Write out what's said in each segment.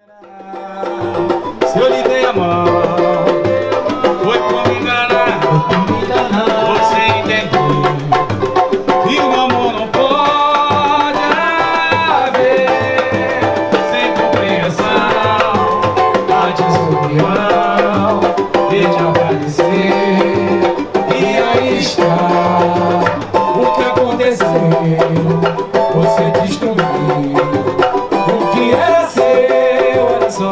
Se eu lhe dei a mão, foi por me enganar. Você entendeu que o amor não pode haver sem compreensão, a desunião e de aparecer. E aí está o que aconteceu. Você destruiu o que era seu, olha só.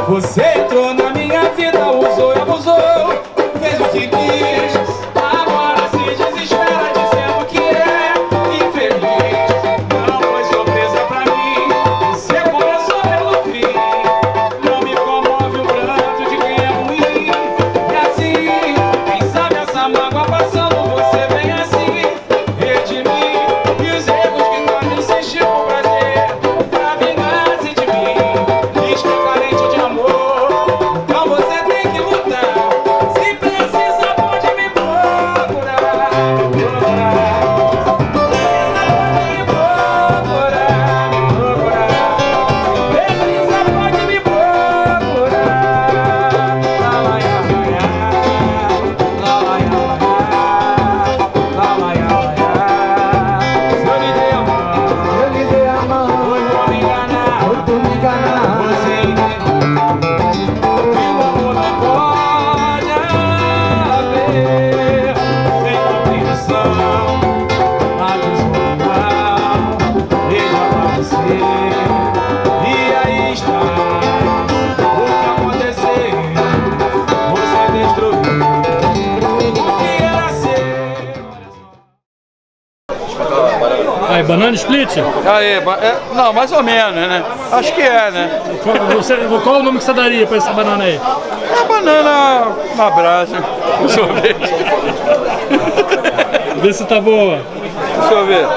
Você entrou na minha vida, usou e abusou, fez o que quis, agora se desespera dizendo que é infeliz. Não foi surpresa pra mim, você começou pelo fim. Não me comove o pranto de quem é ruim. E assim, quem sabe essa mágoa passando, você vem assim, redimir. E os erros que tornam insistir por prazer, pra vingar-se de mim. Diz que é carente de amor. Aí, banana split? Aí, não, mais ou menos, né? Acho que é, né? Qual o nome que você daria pra essa banana aí? É banana na brasa, sorvete. Vê se tá boa. Deixa eu ver.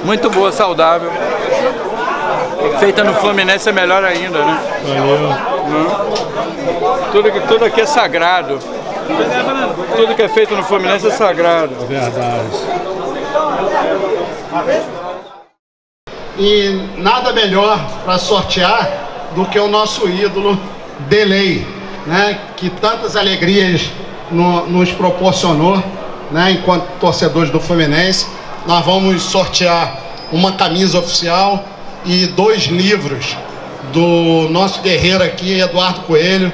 Muito boa, saudável. Feita no Fluminense é melhor ainda, né? Valeu. Tudo aqui é sagrado. Tudo que é feito no Fluminense é sagrado. Verdade. E nada melhor para sortear do que o nosso ídolo Delay, né? Que tantas alegrias nos proporcionou, né? Enquanto torcedores do Fluminense. Nós vamos sortear uma camisa oficial e 2 livros do nosso guerreiro aqui, Eduardo Coelho,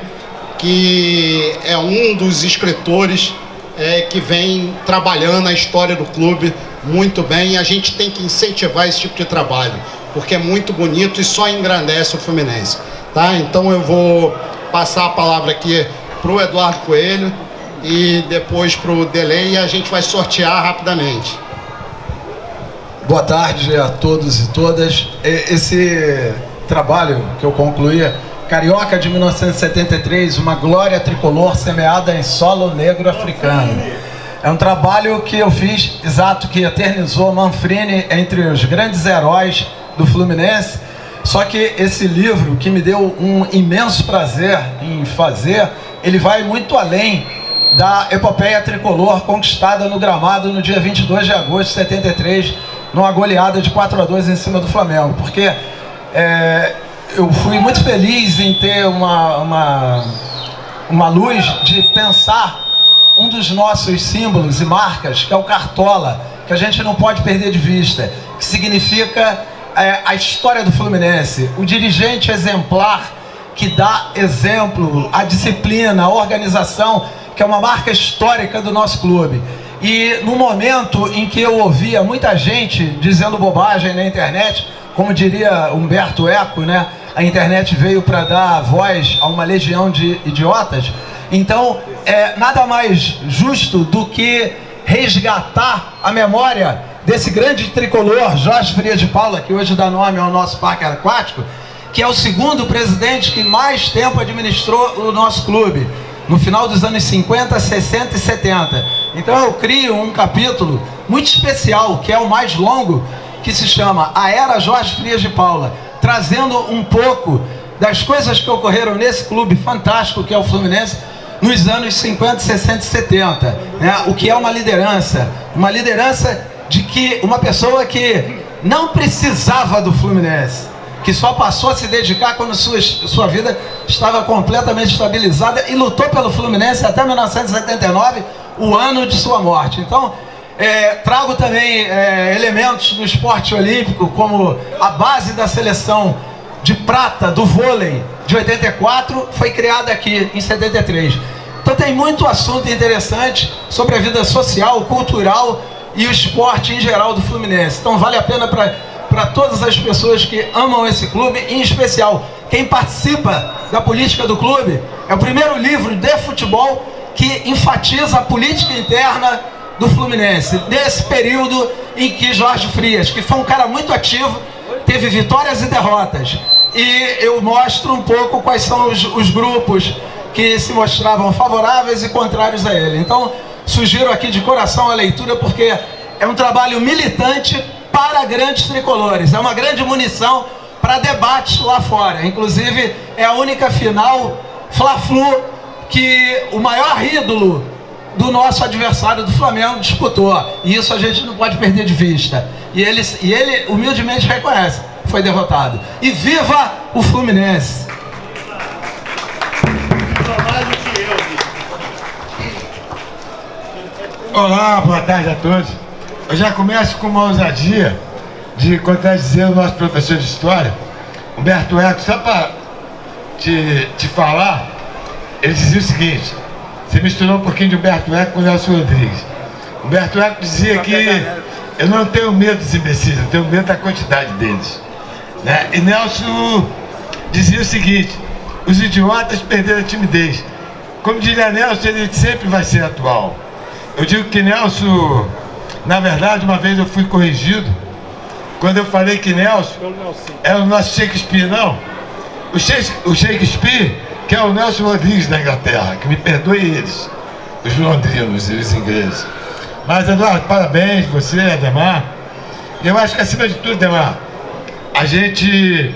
que é um dos escritores que vem trabalhando a história do clube muito bem. E a gente tem que incentivar esse tipo de trabalho, porque é muito bonito e só engrandece o Fluminense, tá? Então eu vou passar a palavra aqui para o Eduardo Coelho e depois para o Delay, e a gente vai sortear rapidamente. Boa tarde a todos e todas. Esse trabalho que eu concluí, Carioca de 1973, uma glória tricolor semeada em solo negro africano. É um trabalho que eu fiz, exato, que eternizou Manfrini entre os grandes heróis do Fluminense. Só que esse livro, que me deu um imenso prazer em fazer, ele vai muito além da epopeia tricolor conquistada no gramado no dia 22 de agosto de 73, numa goleada de 4-2 em cima do Flamengo. Porque eu fui muito feliz em ter uma luz de pensar um dos nossos símbolos e marcas, que é o Cartola, que a gente não pode perder de vista, que significa a história do Fluminense, o dirigente exemplar que dá exemplo, a disciplina, a organização, que é uma marca histórica do nosso clube. E no momento em que eu ouvia muita gente dizendo bobagem na internet, como diria Humberto Eco, né? A internet veio para dar voz a uma legião de idiotas. Então, nada mais justo do que resgatar a memória desse grande tricolor, Jorge Frias de Paula, que hoje dá nome ao nosso parque aquático, que é o segundo presidente que mais tempo administrou o nosso clube, no final dos anos 50, 60 e 70. Então eu crio um capítulo muito especial, que é o mais longo, que se chama A Era Jorge Frias de Paula, trazendo um pouco das coisas que ocorreram nesse clube fantástico que é o Fluminense nos anos 50, 60 e 70, né? O que é uma liderança de que uma pessoa que não precisava do Fluminense, que só passou a se dedicar quando sua vida estava completamente estabilizada e lutou pelo Fluminense até 1979, o ano de sua morte. Então, trago também elementos do esporte olímpico, como a base da seleção de prata do vôlei de 84 foi criada aqui em 73. Então tem muito assunto interessante sobre a vida social, cultural e o esporte em geral do Fluminense. Então vale a pena para todas as pessoas que amam esse clube, em especial quem participa da política do clube. É o primeiro livro de futebol que enfatiza a política interna do Fluminense, nesse período em que Jorge Frias, que foi um cara muito ativo, teve vitórias e derrotas. E eu mostro um pouco quais são os grupos que se mostravam favoráveis e contrários a ele. Então, sugiro aqui de coração a leitura, porque é um trabalho militante para grandes tricolores. É uma grande munição para debates lá fora. Inclusive, é a única final Fla-Flu que o maior ídolo do nosso adversário do Flamengo disputou. E isso a gente não pode perder de vista. E ele humildemente reconhece, foi derrotado. E viva o Fluminense! Olá, boa tarde a todos. Eu já começo com uma ousadia de contradizer o nosso professor de História, Humberto Eco, só para te falar. Ele dizia o seguinte: você misturou um pouquinho de Humberto Eco com o Nelson Rodrigues. Humberto Eco dizia que eu não tenho medo dos imbecis, eu tenho medo da quantidade deles, né? E Nelson dizia o seguinte: os idiotas perderam a timidez. Como diria Nelson, ele sempre vai ser atual. Eu digo que Nelson, na verdade, uma vez eu fui corrigido quando eu falei que Nelson era o nosso Shakespeare. Não, o Shakespeare, que é o Nelson Rodrigues da Inglaterra, que me perdoe eles, os londrinos e os ingleses. Mas, Eduardo, parabéns, você, Ademar. Eu acho que, acima de tudo, Ademar, a gente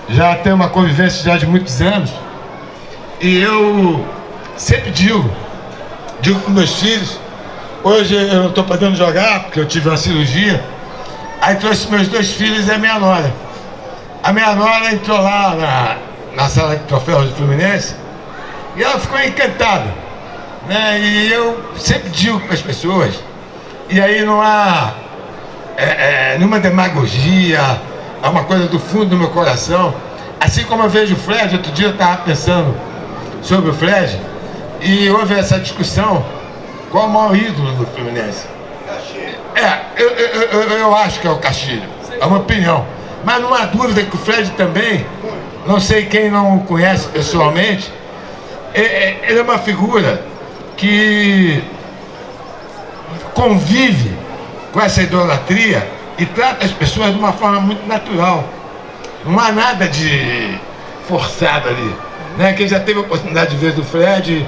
já tem uma convivência já de muitos anos, e eu sempre digo com meus filhos. Hoje eu não estou podendo jogar porque eu tive uma cirurgia. Aí trouxe meus dois filhos e a minha nora. A minha nora entrou lá na sala de troféus do Fluminense e ela ficou encantada, né? E eu sempre digo para as pessoas, e aí não há nenhuma demagogia, é uma coisa do fundo do meu coração. Assim como eu vejo o Fred, outro dia eu estava pensando sobre o Fred, e houve essa discussão: qual o maior ídolo do Fluminense? Eu acho que é o Castilho, é uma opinião. Mas não há dúvida que o Fred também, não sei quem não o conhece pessoalmente, ele é uma figura que convive com essa idolatria e trata as pessoas de uma forma muito natural. Não há nada de forçado ali, né? Quem já teve a oportunidade de ver do Fred,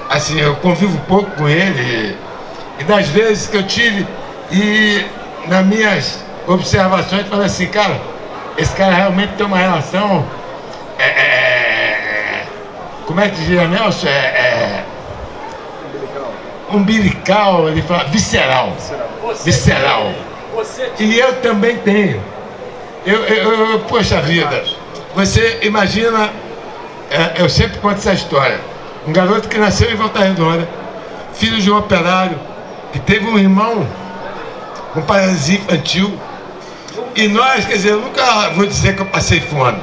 assim, eu convivo pouco com ele, e das vezes que eu tive, e nas minhas observações, falei assim: cara, esse cara realmente tem uma relação, como é que dizia Nelson? Umbilical, ele fala, visceral. Visceral. E eu também tenho. Poxa vida, você imagina, eu sempre conto essa história. Um garoto que nasceu em Volta Redonda, filho de um operário, que teve um irmão com paralisia infantil. E nós, quer dizer, eu nunca vou dizer que eu passei fome,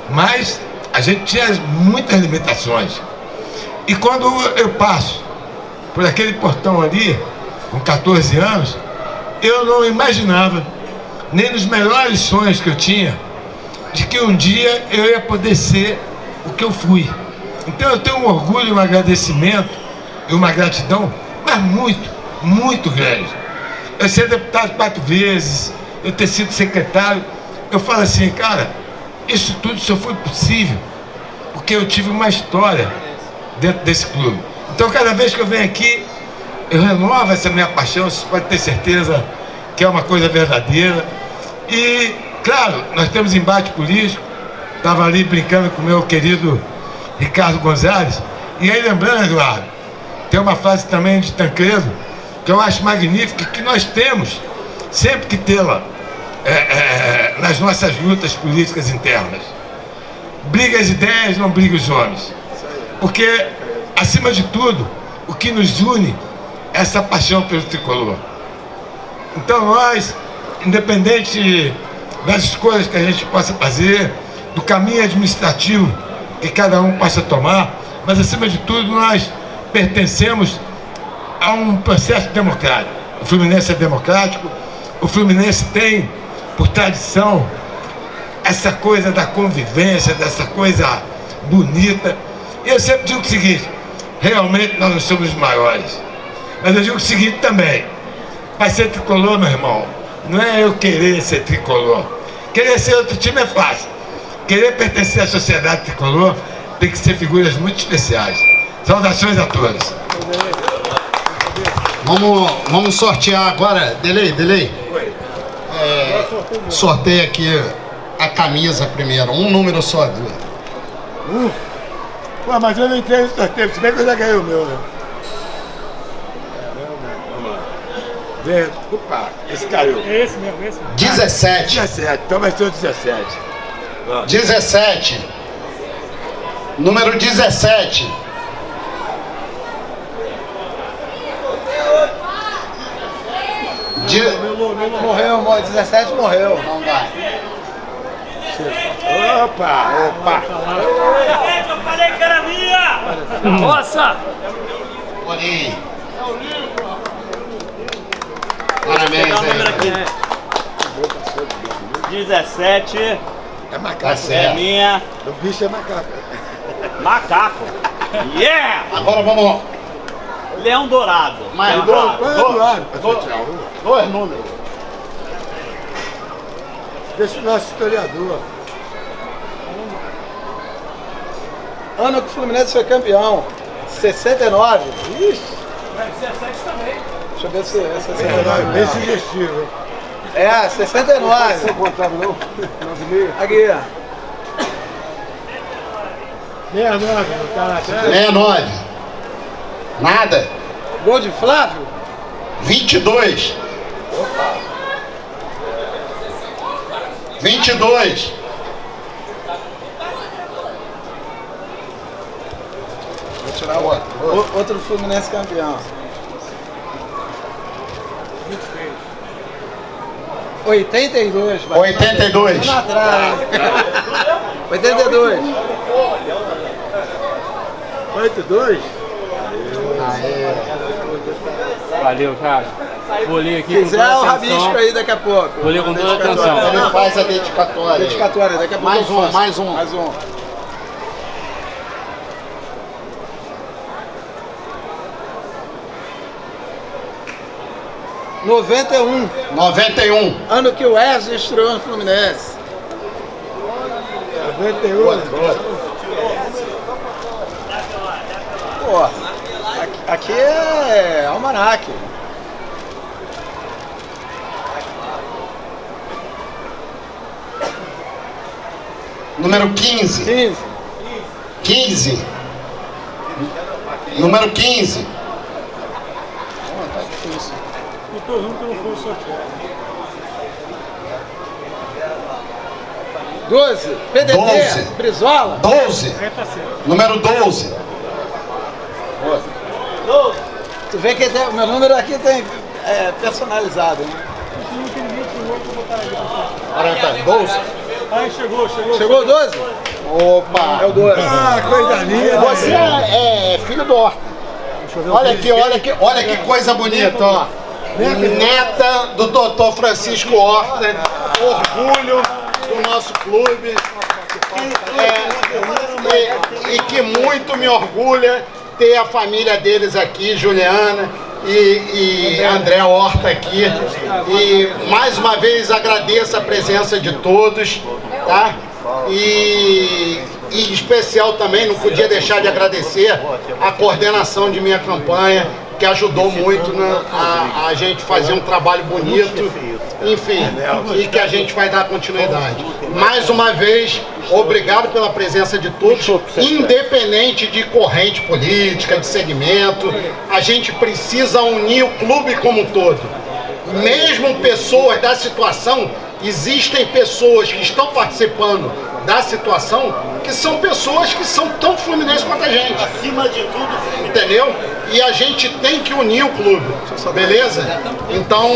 mas a gente tinha muitas limitações. E quando eu passo por aquele portão ali, com 14 anos, eu não imaginava, nem nos melhores sonhos que eu tinha, de que um dia eu ia poder ser o que eu fui. Então eu tenho um orgulho, um agradecimento e uma gratidão, mas muito, muito grande. Eu ser deputado 4 vezes, eu ter sido secretário, eu falo assim, cara, isso tudo só foi possível porque eu tive uma história dentro desse clube. Então cada vez que eu venho aqui, eu renovo essa minha paixão, vocês podem ter certeza que é uma coisa verdadeira. E, claro, nós temos embate político, estava ali brincando com o meu querido Ricardo Gonzalez, e aí lembrando, Eduardo, tem uma frase também de Tancredo, que eu acho magnífica, que nós temos sempre que tê-la nas nossas lutas políticas internas. Briga as ideias, não briga os homens. Porque, acima de tudo, o que nos une é essa paixão pelo tricolor. Então nós, independente das escolhas que a gente possa fazer, do caminho administrativo que cada um possa tomar, mas acima de tudo nós pertencemos a um processo democrático. O Fluminense é democrático, o Fluminense tem, por tradição, essa coisa da convivência, dessa coisa bonita. E eu sempre digo o seguinte, realmente nós não somos os maiores, mas eu digo o seguinte também, para ser tricolor, meu irmão, não é eu querer ser tricolor. Querer ser outro time é fácil. Querer pertencer à sociedade tricolor tem que ser figuras muito especiais. Saudações a todos. Vamos sortear agora. Delay. Sorteia aqui a camisa primeiro. Um número só. Pô, mas eu não entrei no sorteio, se bem que eu já ganhei o meu, né? Opa, esse caiu. É esse mesmo, esse mesmo. 17. 17, então vai ser o 17. 17. Número 17. Morreu, 17 morreu. Não vai. Opa! Eu falei que era minha! Nossa! Olha aí. Parabéns aí. 17 É macaco. Tá é certo. minha. O bicho é macaco. Macaco. Yeah! Agora vamos. Leão dourado. Mais Leão dois. dourado. Põe do lado pra sortear. Dois números. Deixa o nosso historiador. Ano que o Fluminense foi campeão. 69. Ixi. 17 também. Deixa eu ver se é 69. Bem sugestivo. É, 69. Você contava não? 9,5? Aqui. 69, não tá na tela? 69. Nada. Gol de Flávio? 22. 22. Vou tirar o outro. Outro Fluminense campeão. 82. vai. 82. Lá atrás. 82. 8,2? Valeu, cara. Vou ler aqui Se quiser o rabisco aí daqui a pouco. Vou ler com toda atenção. Ele faz a dedicatória. Dedicatória, daqui a pouco Mais eu um, faço. mais um. Mais um. ...91, 91. ano que o Wesley estreou no Fluminense. 91. Pô, aqui é almanaque. Número 15. 15. 15. Número 15. Tá difícil. Eu tô ruim que eu não for sortear. 12, PDD, 12. Brizola. 12. Aí tá certo. Número 12. Tu vê que o meu número aqui tem personalizado, né? Olha, tá, 12. Aí chegou. Chegou o 12? Opa. É o 12. Ah, coisa linda. Você é filho do Horta. Olha que coisa bonita, ó. Neta do Dr. Francisco Horta, orgulho do nosso clube. E que muito me orgulha ter a família deles aqui, Juliana e André Horta aqui. E mais uma vez agradeço a presença de todos, tá? E em especial também, não podia deixar de agradecer a coordenação de minha campanha, que ajudou muito a gente fazer um trabalho bonito, enfim, e que a gente vai dar continuidade. Mais uma vez, obrigado pela presença de todos, independente de corrente política, de segmento, a gente precisa unir o clube como um todo. Mesmo pessoas da situação existem pessoas que estão participando da situação que são pessoas que são tão fluminenses quanto a gente. Acima de tudo, Entendeu? E a gente tem que unir o clube, beleza? Então,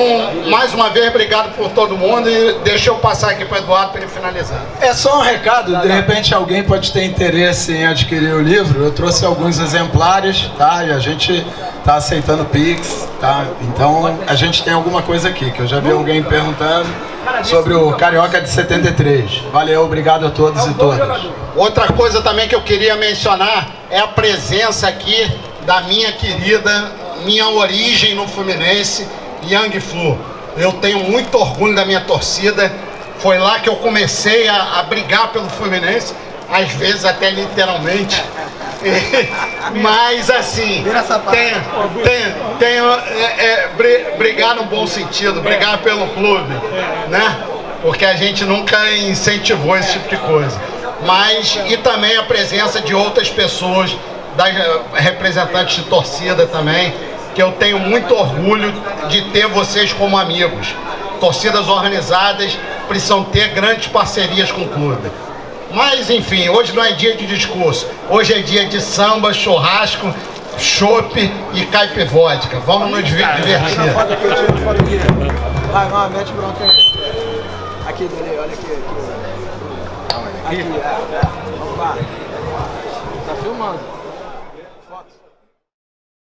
mais uma vez, obrigado por todo mundo e deixa eu passar aqui para o Eduardo para ele finalizar. É só um recado, de repente alguém pode ter interesse em adquirir o livro. Eu trouxe alguns exemplares, tá? E a gente tá aceitando Pix, tá? Então a gente tem alguma coisa aqui, que eu já vi alguém perguntando sobre o Carioca de 73. Valeu, obrigado a todos e todas. Outra coisa também que eu queria mencionar é a presença aqui da minha querida, minha origem no Fluminense, Yang Flu. Eu tenho muito orgulho da minha torcida. Foi lá que eu comecei a brigar pelo Fluminense, às vezes até literalmente. Mas assim, brigar no bom sentido, brigar pelo clube, né? Porque a gente nunca incentivou esse tipo de coisa. Mas, e também a presença de outras pessoas, das representantes de torcida também, que eu tenho muito orgulho de ter vocês como amigos. Torcidas organizadas precisam ter grandes parcerias com o clube. Mas, enfim, hoje não é dia de discurso. Hoje é dia de samba, churrasco, chopp e caipivódica. Vamos nos divertir. Foto aqui, tira foto aqui. Vai, mete bronca aí. Aqui, Dele, olha aqui. Aqui, vamos lá. Tá filmando.